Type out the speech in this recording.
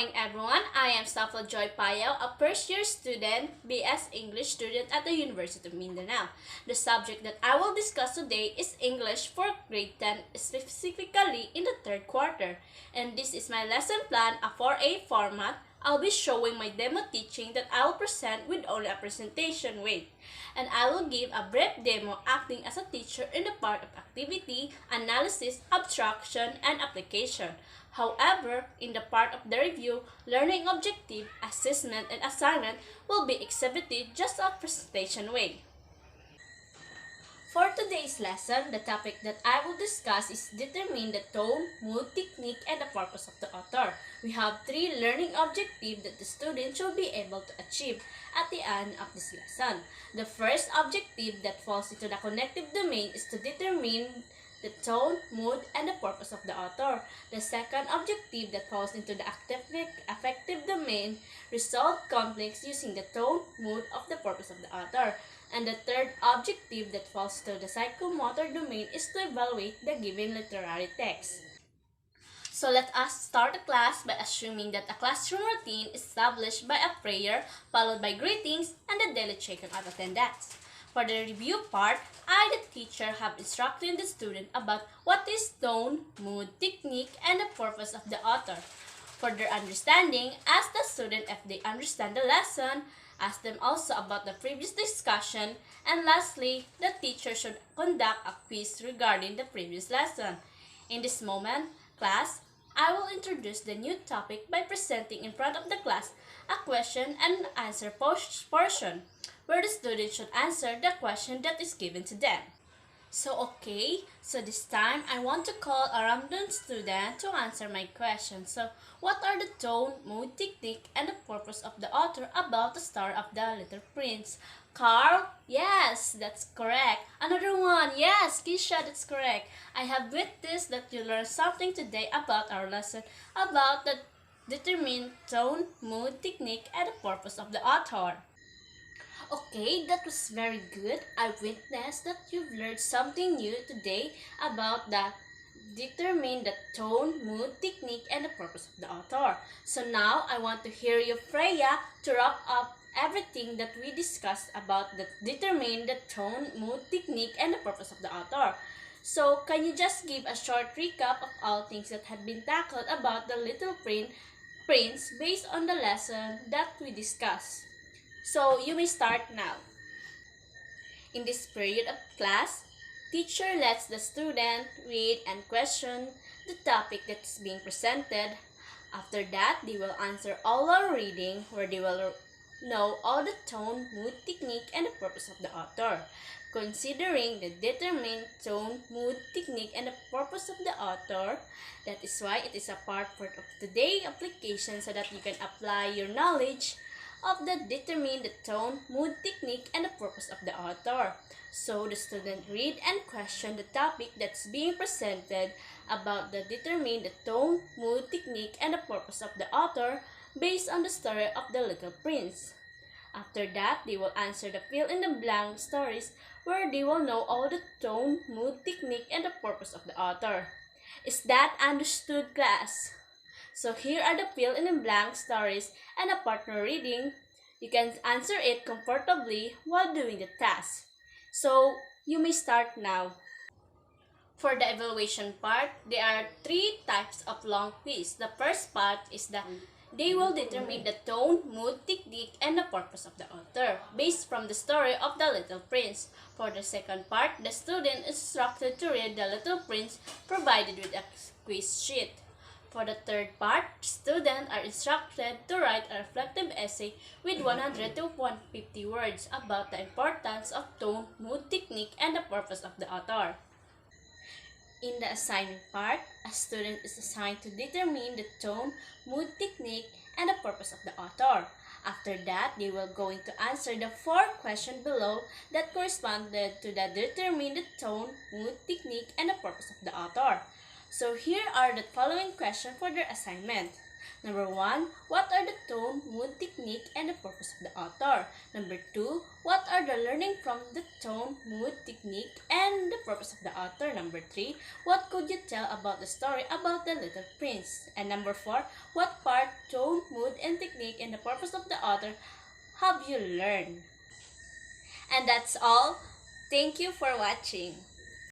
morning, everyone. I am Safla Joy Payao, a first-year student, BS English student at the University of Mindanao. The subject that I will discuss today is English for grade 10, specifically in the third quarter. And this is my lesson plan, a 4A format. I'll be showing my demo teaching that I will present with only a presentation weight. And I will give a brief demo acting as a teacher in the part of activity, analysis, abstraction, and application. However, in the part of the review, learning objective, assessment, and assignment will be exhibited just a presentation way. For today's lesson, the topic that I will discuss is determine the tone, mood, technique, and the purpose of the author. We have 3 learning objectives that the student should be able to achieve at the end of this lesson. The first objective that falls into the connective domain is to determine the tone, mood, and the purpose of the author. The second objective that falls into the affective domain, resolve conflicts using the tone, mood of the purpose of the author. And the third objective that falls to the psychomotor domain is to evaluate the given literary text. So let us start the class by assuming that a classroom routine is established by a prayer followed by greetings and the daily checking of attendance. For the review part, I, the teacher, have instructed the student about what is tone, mood, technique, and the purpose of the author. For their understanding, ask the student if they understand the lesson, ask them also about the previous discussion, and lastly, the teacher should conduct a quiz regarding the previous lesson. In this moment, class, I will introduce the new topic by presenting in front of the class a question and answer portion, where the student should answer the question that is given to them. So this time I want to call a random student to answer my question. So what are the tone, mood, technique, and the purpose of the author about the story of the Little Prince? Carl? Yes, that's correct. Another one? Yes, Kisha, that's correct. I have witnessed that you learned something today about our lesson about the determine tone, mood, technique, and the purpose of the author. Okay, that was very good. I witnessed that you've learned something new today about the determine the tone, mood, technique, and the purpose of the author. So now I want to hear you, Freya, to wrap up everything that we discussed about the determine the tone, mood, technique, and the purpose of the author. So can you just give a short recap of all things that had been tackled about the Little Prince based on the lesson that we discussed? So you may start now. In this period of class, teacher lets the student read and question the topic that is being presented. After that, they will answer all our reading, where they will know all the tone, mood, technique, and the purpose of the author. Considering the determined tone, mood, technique, and the purpose of the author, that is why it is a part of today's application so that you can apply your knowledge of the determine the tone, mood, technique, and the purpose of the author. So the student read and question the topic that's being presented about the determine the tone, mood, technique, and the purpose of the author based on the story of the Little Prince. After that, they will answer the fill-in-the-blank stories where they will know all the tone, mood, technique, and the purpose of the author. Is that understood, class? So here are the fill-in-the-blank stories and a partner reading. You can answer it comfortably while doing the task. So you may start now. For the evaluation part, there are 3 types of long quiz. The first part is they will determine the tone, mood, technique, and the purpose of the author based from the story of the Little Prince. For the second part, the student is instructed to read the Little Prince provided with a quiz sheet. For the third part, students are instructed to write a reflective essay with 100 to 150 words about the importance of tone, mood, technique, and the purpose of the author. In the assignment part, a student is assigned to determine the tone, mood, technique, and the purpose of the author. After that, they will going to answer the 4 questions below that corresponded to the determine the tone, mood, technique, and the purpose of the author. So here are the following questions for their assignment. Number 1, what are the tone, mood, technique, and the purpose of the author? Number 2, what are the learning from the tone, mood, technique, and the purpose of the author? Number 3, what could you tell about the story about the Little Prince? And number 4, what part, tone, mood, and technique, and the purpose of the author have you learned? And that's all. Thank you for watching.